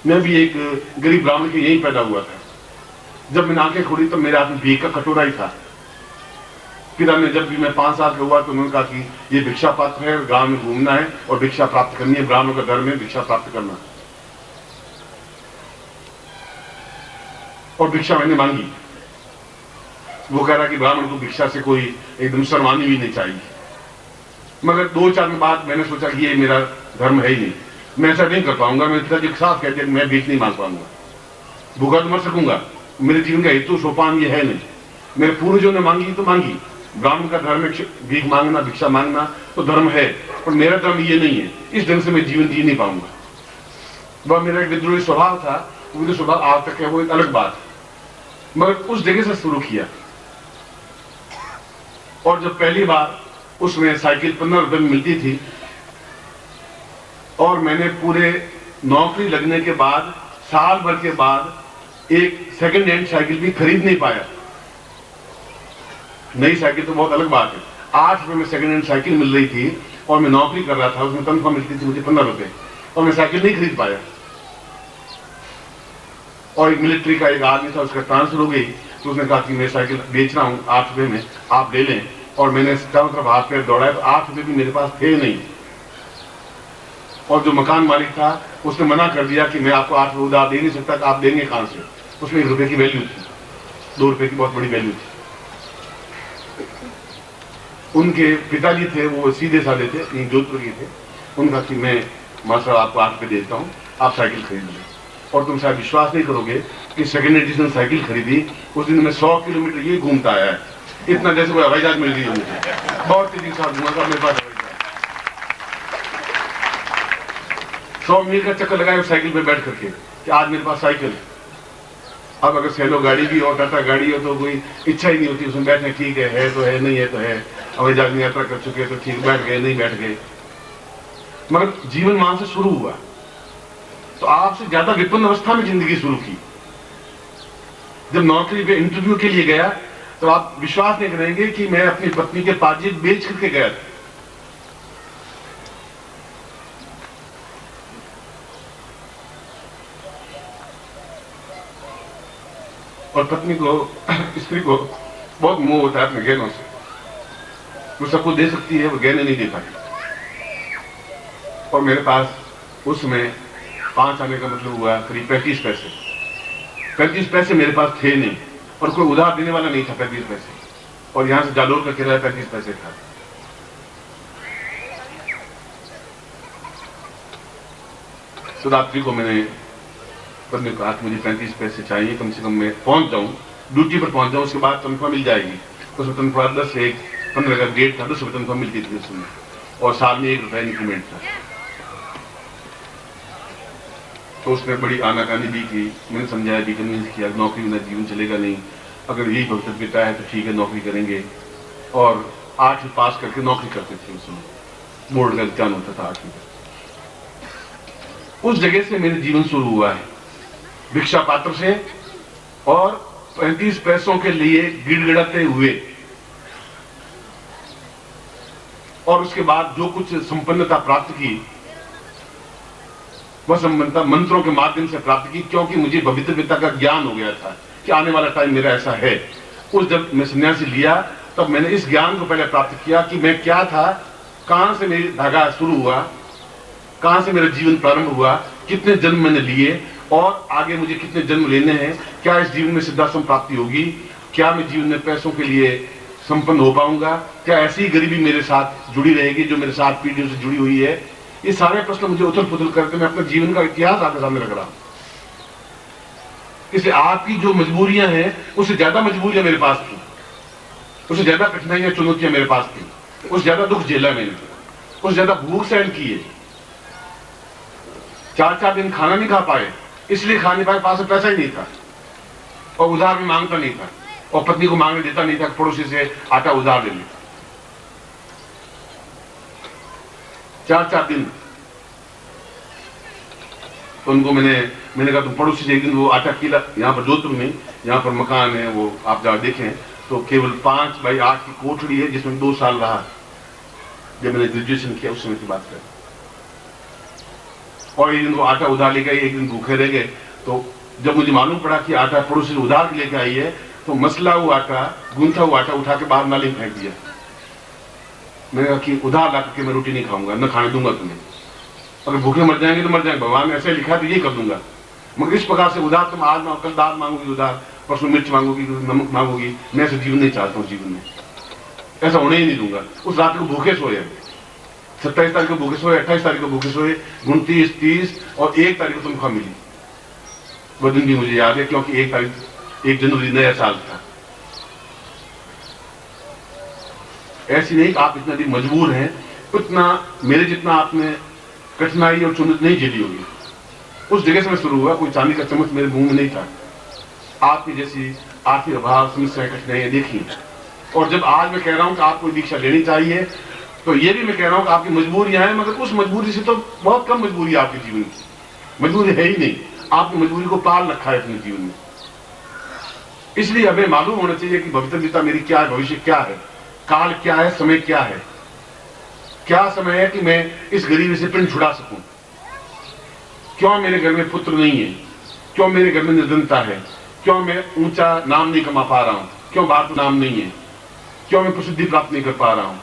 मैं भी एक गरीब ब्राह्मण के यहीं पैदा हुआ था। जब मैंने आंखें खोली तो मेरे हाथ में भीख का कटोरा ही था। पिता ने जब भी मैं 5 साल का हुआ तो उन्होंने कहा कि ये भिक्षा पात्र है, गांव में घूमना है और भिक्षा प्राप्त करनी है, ब्राह्मणों का धर्म है भिक्षा प्राप्त करना। और भिक्षा मैंने मांगी। वो कह रहा कि ब्राह्मण को भिक्षा से कोई एकदम शर्मानी भी नहीं चाहिए। मगर 2-4 दिन बाद मैंने सोचा कि ये मेरा धर्म है ही नहीं, मैं ऐसा नहीं कर पाऊंगा। मैं पिताजी के साथ कहते मैं भीख नहीं मांग पाऊंगा, भूखा तो मर सकूंगा, मेरे जीवन का हेतु सोपान ये है नहीं। मेरे पूर्वजों ने मांगी तो मांगी, ब्राह्मण का धर्म है भीख मांगना भिक्षा मांगना तो धर्म है, पर मेरा धर्म ये नहीं है। इस ढंग से मैं जीवन जी नहीं पाऊंगा। वह मेरा एक विद्रोही स्वभाव था, वो स्वभाव आज तक है, वो एक अलग बात है। मगर उस जगह से शुरू किया। और जब पहली बार उसमें साइकिल 15 रुपए में मिलती थी और मैंने पूरे नौकरी लगने के बाद साल भर के बाद एक सेकंड हैंड साइकिल भी खरीद नहीं पाया। नई साइकिल तो बहुत अलग बात है। 8 रुपए में सेकंड हैंड साइकिल मिल रही थी और मैं नौकरी कर रहा था, उसमें तनख्वाह मिलती थी मुझे 15 रुपए और मैं साइकिल नहीं खरीद पाया। और एक मिलिट्री का एक आदमी था, उसका ट्रांसफर हो गई तो उसने कहा कि मैं साइकिल बेच रहा हूं 8 रुपए में, आप ले लें। और मैंने चारों तरफ हाथ पैर दौड़ाया तो 8 रुपए भी मेरे पास थे नहीं। और जो मकान मालिक था उसने मना कर दिया कि मैं आपको 8 रुपए उधार दे नहीं सकता, आप देंगे कहां से। उसमें 1 रुपए की वैल्यू थी, 2 रुपए की बहुत बड़ी वैल्यू थी। उनके पिताजी थे वो सीधे साधे थे, जोधपुर के थे। उनका कि मैं मास्टर आपको 8 रुपए देता हूँ, आप साइकिल खरीद लें। और तुम शायद विश्वास नहीं करोगे कि सेकेंड एडिशन साइकिल खरीदी उस दिन मैं 100 किलोमीटर ये घूमता आया है, इतना जैसे कोई हवाई जहाज मिल गई मुझे। बहुत तेजी के साथ घूमा मेरे पास 100 मील का चक्कर लगाया साइकिल पे बैठ करके कि आज मेरे पास साइकिल है। अब अगर सैलो गाड़ी भी हो, टाटा गाड़ी हो तो कोई इच्छा ही नहीं होती उसमें बैठने, ठीक है तो है, नहीं है तो है। हवाई जहाज में यात्रा कर चुके तो ठीक, बैठ गए नहीं बैठ गए। मगर जीवन वहां से शुरू हुआ। तो आपसे ज्यादा विपन्न अवस्था में जिंदगी शुरू की। जब नौकरी पे इंटरव्यू के लिए गया तो आप विश्वास नहीं करेंगे कि मैं अपनी पत्नी के पाजेब बेच करके गया था। और पत्नी को, स्त्री को बहुत मोह होता है अपने गहनों से, वो सबको दे सकती है, वो गहने नहीं दे पाती। और मेरे पास उसमें 5 आने का मतलब हुआ करीब 35 पैसे। 35 पैसे मेरे पास थे नहीं और कोई उधार देने वाला नहीं था 35 पैसे। और यहां से जालोर का किराया 35 पैसे था। तो रात्रि को मैंने पत्नी को कहा कि मुझे 35 पैसे चाहिए, कम से कम मैं पहुंच जाऊं, ड्यूटी पर पहुंच जाऊं, उसके बाद तनख्वाह मिल जाएगी। उसमें तनख्वाह 10 से 15 का डेट था, 10 रुपये तनख्वाह मिलती थी उसमें और साल में 1 रुपया इंक्रीमेंट था। तो उसने बड़ी आनाकानी भी की। मैंने समझाया भी, कन्विंस किया, नौकरी बिना जीवन चलेगा नहीं, अगर यही भविष्य है तो ठीक है नौकरी करेंगे। और 8वीं पास करके नौकरी करते थे उसमें, बोर्ड का एग्जाम होता था 8वीं का। उस जगह से मेरे जीवन शुरू हुआ है, भिक्षा पात्र से और 35 पैसों के लिए गिड़गिड़ाते हुए। और उसके बाद जो कुछ संपन्नता प्राप्त की वह संपन्नता मंत्रों के माध्यम से प्राप्त की, क्योंकि मुझे पवित्र पिता का ज्ञान हो गया था कि आने वाला टाइम मेरा ऐसा है। उस जब मैं सन्यासी लिया तब मैंने इस ज्ञान को पहले प्राप्त किया कि मैं क्या था, कहां से मेरी धागा शुरू हुआ, कहां से मेरा जीवन प्रारंभ हुआ, कितने जन्म मैंने लिए और आगे मुझे कितने जन्म लेने हैं, क्या इस जीवन में सिद्धाश्रम प्राप्ति होगी, क्या मैं जीवन में पैसों के लिए संपन्न हो पाऊंगा, क्या ऐसी ही गरीबी मेरे साथ जुड़ी रहेगी जो मेरे साथ पीढ़ियों से जुड़ी हुई है। ये सारे प्रश्न मुझे उथल पुथल करके मैं अपने जीवन का इतिहास आपके सामने रख रहा हूं। इसलिए आपकी जो मजबूरियां हैं उससे ज्यादा मजबूरियां मेरे पास थी, उससे ज्यादा कठिनाइयां चुनौतियां मेरे पास थी, उससे ज्यादा दुख झेला मैंने, उससे ज्यादा भूख सहन की है। 4-4 दिन खाना नहीं खा पाए, इसलिए खा नहीं पाए, पास में पैसा ही नहीं था और उधार भी मांगता नहीं था और पत्नी को मांगने देता नहीं था, पड़ोसी से आटा उधार ले लेता। 4-4 दिन तो उनको मैंने कहा तुम पड़ोसी से एक दिन वो आटा किला, यहाँ पर जोधपुर में यहाँ पर मकान है, वो आप जहाँ देखें तो केवल 5 बाई 8 की कोठड़ी है जिसमें 2 साल रहा। जब मैंने ग्रेजुएशन किया उस समय की बात करें, और एक दिन वो आटा उधार लेके आई, एक दिन भूखे रह गए। तो जब मुझे मालूम पड़ा कि आटा पड़ोसी से उधार लेके आई है, तो मसला हुआ आटा, गूंथा हुआ आटा उठा के बाहर नाली में फेंक दिया। मैंने कहा कि उधार ला करके मैं रोटी नहीं खाऊंगा, न खाने दूंगा तुम्हें, अगर भूखे मर जाएंगे तो मर जाएंगे, भगवान ने ऐसे लिखा है तो ये कर दूंगा। मगर इस प्रकार से उधार तुम आज कल दाल मांगोगी उधार, परसों मिर्च मांगोगी, नमक मांगोगी, मैं ऐसा जीवन नहीं चाहता हूँ। जीवन में ऐसा होने ही नहीं दूंगा। उस रात को भूखे सोए, 27 तारीख को भूखे सोए, 28 तारीख को भूखे सोए, 29, 30 और 1 तारीख को तनख्वाह मिली। वह दिन भी मुझे याद है, क्योंकि 1 जनवरी नया साल था। ऐसी नहीं कि आप इतना भी मजबूर हैं, उतना मेरे जितना आपने कठिनाई और चुनौती नहीं झेली होगी। उस जगह से मैं शुरू हुआ, कोई चांदी का चम्मच मेरे मुंह में नहीं था। आपकी जैसी आर्थिक अभाव, समस्याएं, कठिनाइयां देखी, और जब आज मैं कह रहा हूं कि आपको दीक्षा लेनी चाहिए, तो ये भी मैं कह रहा हूं कि आपकी मजबूरियां हैं, मगर उस मजबूरी से तो बहुत कम मजबूरी है आपके जीवन की। मजबूरी है ही नहीं, आपने मजबूरी को पाल रखा है अपने जीवन में। इसलिए हमें मालूम होना चाहिए कि भविष्यता मेरी क्या है, भविष्य क्या है, काल क्या है, समय क्या है। क्या समय है कि मैं इस गरीबी से पिंड छुड़ा सकूं। क्यों मेरे घर में पुत्र नहीं है, क्यों मेरे घर में निर्धनता है, क्यों मैं ऊंचा नाम नहीं कमा पा रहा हूं, क्यों बाहर नाम नहीं है, क्यों मैं प्रसिद्धि प्राप्त नहीं कर पा रहा हूं,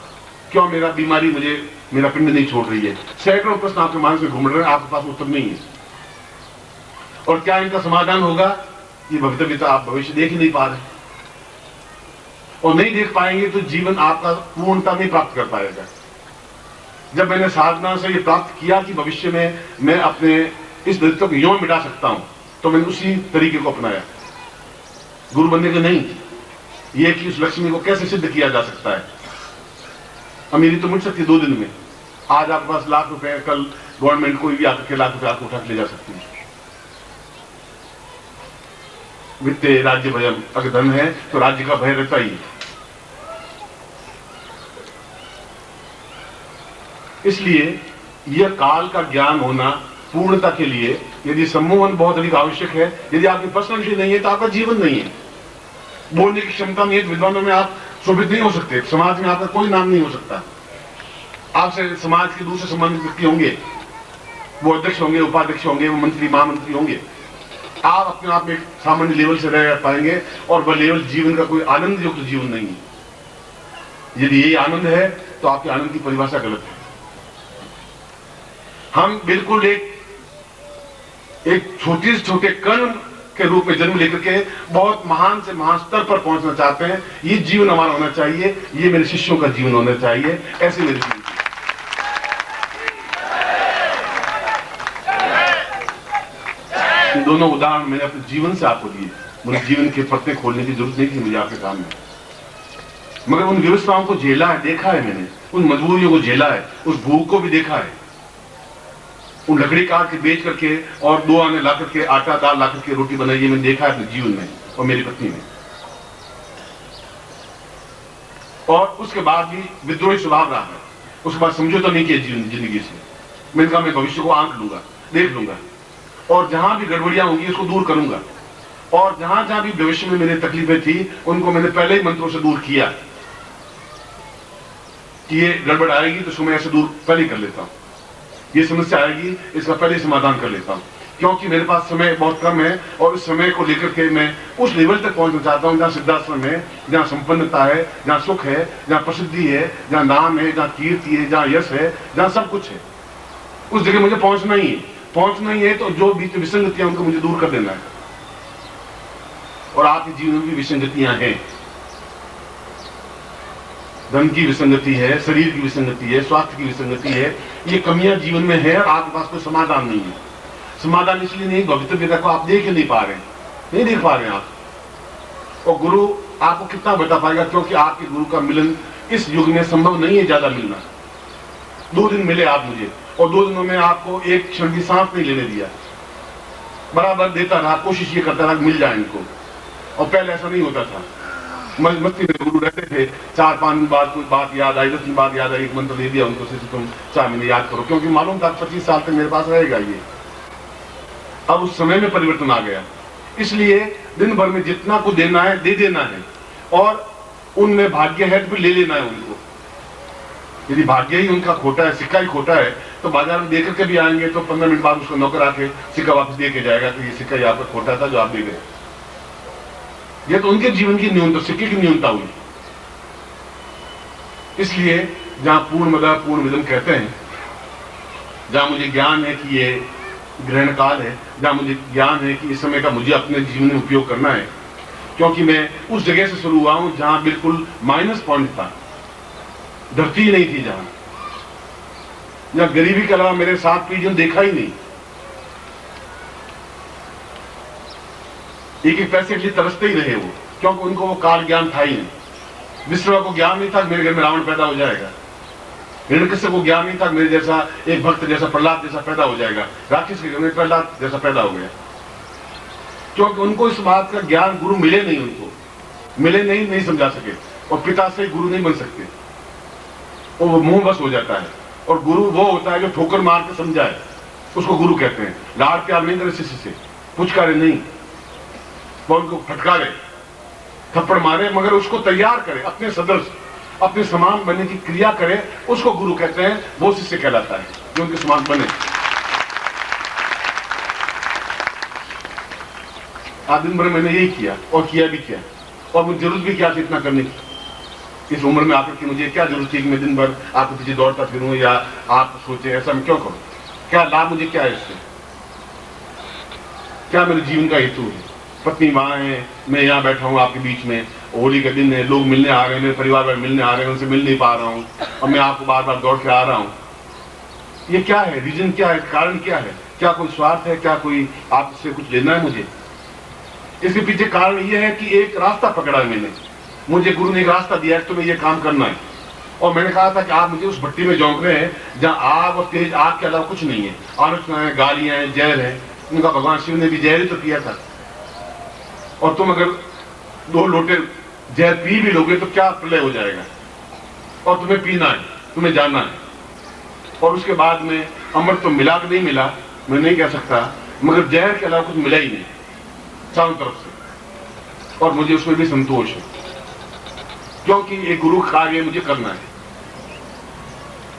क्यों मेरा बीमारी मुझे मेरा पिंड नहीं छोड़ रही है। सैकड़ों प्रश्न आपके मन में घूम रहे हैं, आपके पास उत्तर नहीं है। और क्या इनका समाधान होगा? ये भविष्य आप भविष्य देख ही नहीं पा रहे, और नहीं देख पाएंगे तो जीवन आपका पूर्णता नहीं प्राप्त कर पाएगा। जब मैंने साधना से ये प्राप्त किया कि भविष्य में मैं अपने इस दरिद्र को यूं मिटा सकता हूं, तो मैंने उसी तरीके को अपनाया। गुरु बनने के नहीं, ये कि उस लक्ष्मी को कैसे सिद्ध किया जा सकता है। अमीरी तो मिट सकती है 2 दिन में। आज आपके पास लाख रुपए, कल गवर्नमेंट कोई भी आकर के लाख रुपए आपको उठा के ले जा सकती है। वित्तीय राज्य भयम, अगर धन है तो राज्य का भय रहता ही है। इसलिए यह काल का ज्ञान होना पूर्णता के लिए, यदि सम्मोहन बहुत अधिक आवश्यक है, यदि आपकी पर्सनालिटी नहीं है तो आपका जीवन नहीं है। बोलने की क्षमता नहीं है, विद्वानों में आप शोभित नहीं हो सकते, समाज में आपका कोई नाम नहीं हो सकता। आपसे समाज के दूसरे संबंधित व्यक्ति होंगे, वो अध्यक्ष होंगे, उपाध्यक्ष होंगे, वो मंत्री, महामंत्री होंगे। आप अपने आप में एक सामान्य लेवल से रह पाएंगे, और वह लेवल जीवन का कोई आनंद युक्त जीवन नहीं है। यदि यही आनंद है तो आपके आनंद की परिभाषा गलत है। हम बिल्कुल एक छोटे से छोटे कण के रूप में जन्म लेकर के बहुत महान से महान स्तर पर पहुंचना चाहते हैं। ये जीवन हमारा होना चाहिए, ये मेरे शिष्यों का जीवन होना चाहिए, ऐसे मेरे जीवन। दोनों उदाहरण मैंने अपने जीवन से आपको दिए। मुझे जीवन के पत्ते खोलने की जरूरत नहीं थी मुझे आपके सामने, मगर उन व्यवस्थाओं को झेला है, देखा है मैंने, उन मजबूरियों को झेला है, उस भूख को भी देखा है। उन लकड़ी काट के बेच करके और 2 आने ला करके आटा दाल ला करके रोटी बनाई, ये मैंने देखा है अपने जीवन में और मेरी पत्नी ने। और उसके बाद भी विद्रोही स्वभाव रहा है, उसके बाद समझौता नहीं किया जिंदगी से। मैंने कहा मैं भविष्य को आंक लूंगा, देख लूंगा, और जहां भी गड़बड़ियां होंगी उसको दूर करूंगा। और जहां जहां भी भविष्य में मेरी तकलीफें थी, उनको मैंने पहले ही मंत्रों से दूर किया कि ये गड़बड़ आएगी तो उसको मैं ऐसे दूर पहले ही कर लेता हूं, ये समस्या आएगी इसका पहले समाधान कर लेता हूं, क्योंकि मेरे पास समय बहुत कम है। और उस समय को लेकर के मैं उस लेवल तक पहुंचना चाहता हूं जहां सिद्धाश्रम है, जहां संपन्नता है, जहां सुख है, जहां प्रसिद्धि है, जहां नाम है, जहां कीर्ति है, जहां यश है, जहां सब कुछ है। उस जगह मुझे पहुंचना ही है। पहुंचना ही है तो जो बीच विसंगतियां उनको मुझे दूर कर देना है। और आपके जीवन में भी विसंगतियां हैं, धन की विसंगति है, शरीर की विसंगति है, स्वास्थ्य की विसंगति है, ये कमियां जीवन में है और आपके पास कोई समाधान नहीं है। समाधान इसलिए नहीं, भविष्य को आप देख ही नहीं पा रहे, नहीं देख पा रहे आप। और गुरु आपको कितना बता पाएगा, क्योंकि आपके गुरु का मिलन इस युग में संभव नहीं है ज्यादा मिलना। 2 दिन मिले आप मुझे, और 2 दिनों में आपको एक क्षण की सांस नहीं लेने दिया। बराबर देता रहा, कोशिश ये करता रहा मिल जाए इनको। और पहले ऐसा नहीं होता था, मस्ती में गुरु रहते थे, 4-5 दिन बाद कोई बात याद आई, 10 दिन बाद याद आई, एक मंत्र दे दिया उनको, तुम 4 महीने याद करो, क्योंकि मालूम था 25 साल तक मेरे पास रहेगा ये। अब उस समय में परिवर्तन आ गया, इसलिए दिन भर में जितना को देना है दे देना है, और उनमें भाग्य है तो ले लेना है उनको। यदि भाग्य ही उनका खोटा है, सिक्का ही खोटा है, तो बाजार में देकर के भी आएंगे तो 15 मिनट बाद उसको नौकर आके सिक्का वापस दे के जाएगा कि ये सिक्का ये आपका खोटा था जो आप दे गए। ये तो उनके जीवन की न्यूनता, सिक्के की न्यूनता हुई। इसलिए जहां पूर्णमदः पूर्णमिदं कहते हैं, जहां मुझे ज्ञान है कि ये ग्रहण काल है, जहां मुझे ज्ञान है कि इस समय का मुझे अपने जीवन में उपयोग करना है, क्योंकि मैं उस जगह से शुरू हुआ हूं जहां बिल्कुल माइनस पॉइंट था, धरती नहीं थी, जहां गरीबी के अलावा मेरे साथ पीढ़ियों देखा ही नहीं। एक एक पैसे के लिए तरसते ही रहे वो, क्योंकि उनको वो काल ज्ञान था ही नहीं। विश्व को ज्ञान नहीं था मेरे घर में रावण पैदा हो जाएगा। हिरण्यकश्यप को ज्ञान नहीं था मेरे जैसा एक भक्त जैसा प्रहलाद जैसा पैदा हो जाएगा। राक्षस के घर में प्रहलाद जैसा पैदा हो गया, क्योंकि उनको इस बात का ज्ञान गुरु मिले नहीं, उनको मिले नहीं समझा सके। और पिता से गुरु नहीं बन सकते, और वो मुंह बस हो जाता है। और गुरु वो होता है जो ठोकर मार के समझाए, उसको गुरु कहते हैं। लाड़ प्यार नहीं करे शिष्य से, पुचकारे नहीं, वो उनको फटकारे थप्पड़ मारे, मगर उसको तैयार करे, अपने सदस्य अपने समान बनने की क्रिया करे, उसको गुरु कहते हैं। वो शिष्य कहलाता है जो उनके समान बने। आज दिन भर मैंने यही किया और किया भी किया, और मुझे जरूरत भी क्या थी इतना करने की। इस उम्र में आकर के मुझे क्या जरूरत थी कि मैं दिन भर आपके पीछे दौड़ता फिरूं, या आप सोचे ऐसा मैं क्यों करूं? क्या लाभ मुझे क्या है इससे? क्या मेरे जीवन का हेतु है? पत्नी वहां है, मैं यहाँ बैठा हूँ आपके बीच में, होली का दिन है, लोग मिलने आ रहे हैं, मेरे परिवार वाले मिलने आ रहे हैं, उनसे मिल नहीं पा रहा हूँ, और मैं आपको बार बार दौड़ के आ रहा हूँ। ये क्या है? रीजन क्या है? कारण क्या है? क्या कोई स्वार्थ है? क्या कोई आपसे कुछ लेना है मुझे? इसके पीछे कारण ये है कि एक रास्ता पकड़ा है मैंने, मुझे गुरु ने एक रास्ता दिया है, तुम्हें ये काम करना है। और मैंने कहा था कि आप मुझे उस भट्टी में झोंक रहे हैं जहाँ आग और तेज आग के अलावा कुछ नहीं है, आलोचनाएं, गालियां हैं, जहर है। उनका भगवान शिव ने भी जहर ही तो किया था। और तुम अगर 2 लोटे जहर पी भी लोगे तो क्या प्रलय हो जाएगा। और तुम्हें पीना है, तुम्हें जानना है। और उसके बाद में अमृत तो मिला कि नहीं मिला मैं नहीं कह सकता, मगर जहर के अलावा कुछ मिला ही नहीं चारों तरफ से। और मुझे उसमें भी संतोष है, क्योंकि एक गुरु कार्य मुझे करना है।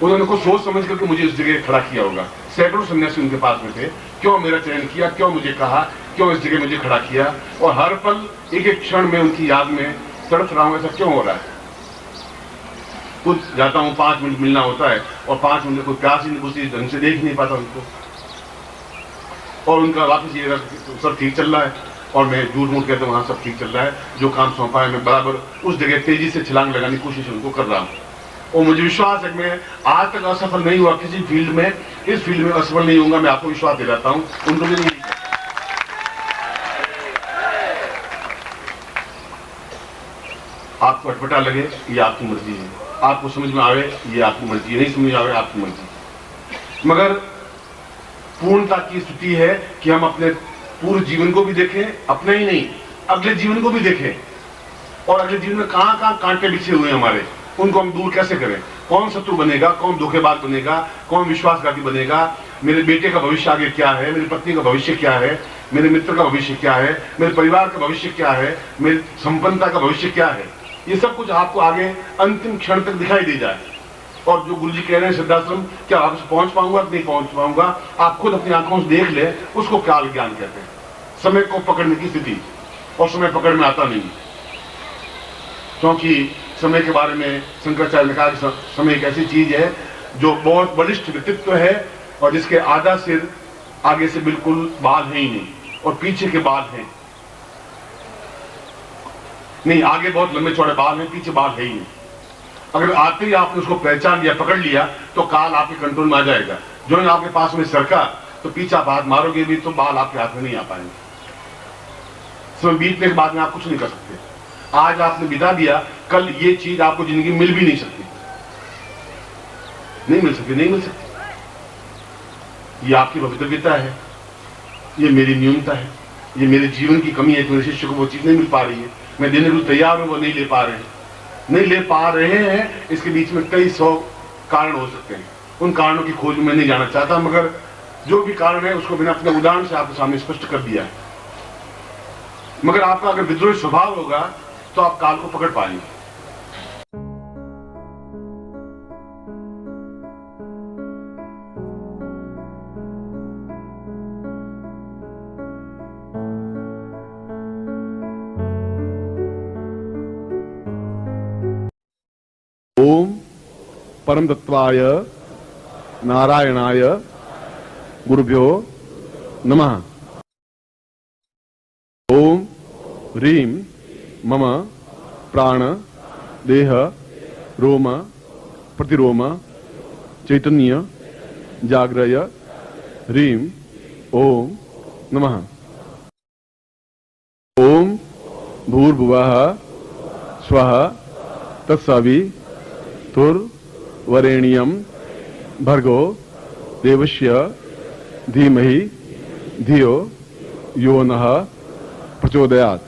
उन्होंने कुछ सोच समझ करके मुझे इस जगह खड़ा किया होगा। सैकड़ों सन्यासी उनके पास में थे, क्यों मेरा चयन किया, क्यों मुझे कहा, क्यों इस जगह मुझे खड़ा किया। और हर पल एक एक क्षण में उनकी याद में तड़प रहा हूं, ऐसा क्यों हो रहा है। कुछ जाता हूं, 5 मिनट मिलना होता है, और 5 मिनट कोई प्यास ही नहीं बुझती, ढंग से देख नहीं पाता उनको। और उनका वापस ये सब ठीक चल रहा है, और मैं झूठ मूठ कहता हूं वहां सब ठीक चल रहा है। जो काम सौंपा है मैं बराबर उस जगह तेजी से छलांग लगाने की कोशिश उनको कर रहा हूं। और मुझे विश्वास है कि मैं आज तक असफल नहीं हुआ किसी फील्ड में, इस फील्ड में असफल नहीं होऊंगा, मैं आपको विश्वास दिलाता हूं। उनको भी नहीं। आपको अटपटा लगे ये आपकी मर्जी है, आपको समझ में आवे ये आपकी मर्जी है, नहीं समझ में आवे आपकी मर्जी। मगर पूर्णता की स्थिति है कि हम अपने पूरे जीवन को भी देखें, अपने ही नहीं अगले जीवन को भी देखें, और अगले जीवन में कहां कहां कांटे बिछे हुए हैं हमारे, उनको हम दूर कैसे करें। कौन शत्रु बनेगा, कौन धोखेबाज बनेगा, कौन विश्वासघाती बनेगा, मेरे बेटे का भविष्य आगे क्या है, मेरी पत्नी का भविष्य क्या है, मेरे मित्र का भविष्य क्या है, मेरे परिवार का भविष्य क्या है, मेरी संपन्नता का भविष्य क्या है। ये सब कुछ आपको आगे अंतिम क्षण तक दिखाई दे जाए। और जो गुरु जी कह रहे हैं सिद्धाश्रम, क्या आप पहुंच पाऊंगा नहीं पहुंच पाऊंगा, आप खुद अपनी आंखों से देख ले, उसको काल ज्ञान कहते हैं। समय को पकड़ने की स्थिति, और समय पकड़ में आता नहीं, क्योंकि समय के बारे में शंकराचार्य ने कहा कि समय एक ऐसी चीज है जो बहुत बलिष्ठ व्यक्तित्व है, और जिसके आधा सिर आगे से बिल्कुल बाल है ही नहीं, और पीछे के बाल हैं नहीं, आगे बहुत लंबे चौड़े बाल हैं, पीछे बाल है ही नहीं। अगर आते ही आपने उसको पहचान लिया, पकड़ लिया, तो काल आपके कंट्रोल में आ जाएगा। जो ही आपके पास में सरका तो पीछे आप हाथ मारोगे भी तो बाल आपके हाथ में नहीं आ पाएंगे। समय बीतने के बाद में आप कुछ नहीं कर सकते। आज आपने बिता दिया, कल ये चीज आपको जिंदगी मिल भी नहीं सकती, नहीं मिल सकती, नहीं मिल सकती। ये आपकी भवितव्यता है, ये मेरी न्यूनता है, ये मेरे जीवन की कमी है कि मेरे शिष्य को वो चीज नहीं मिल पा रही है। मैं देने को तैयार हूं, वो नहीं ले पा रहे हैं, नहीं ले पा रहे हैं। इसके बीच में कई 100 कारण हो सकते हैं, उन कारणों की खोज में मैं नहीं जाना चाहता, मगर जो भी कारण है उसको मैंने अपने उदाहरण से आपके सामने स्पष्ट कर दिया है। मगर आपका अगर विद्रोही स्वभाव होगा तो आप काल को पकड़ पाएंगे। परम तत्वाय नारायणाय गुरुभ्यो नमः। ओम ह्रीं मम प्राण देह रोम प्रतिरोम चैतन्य जाग्रय ह्रीं ओम नमः। ओम भूर्भुवः स्वः तत्सवितुर्वरेण्यं भर्गो देवस्य धीमहि धियो यो नः प्रचोदयात्।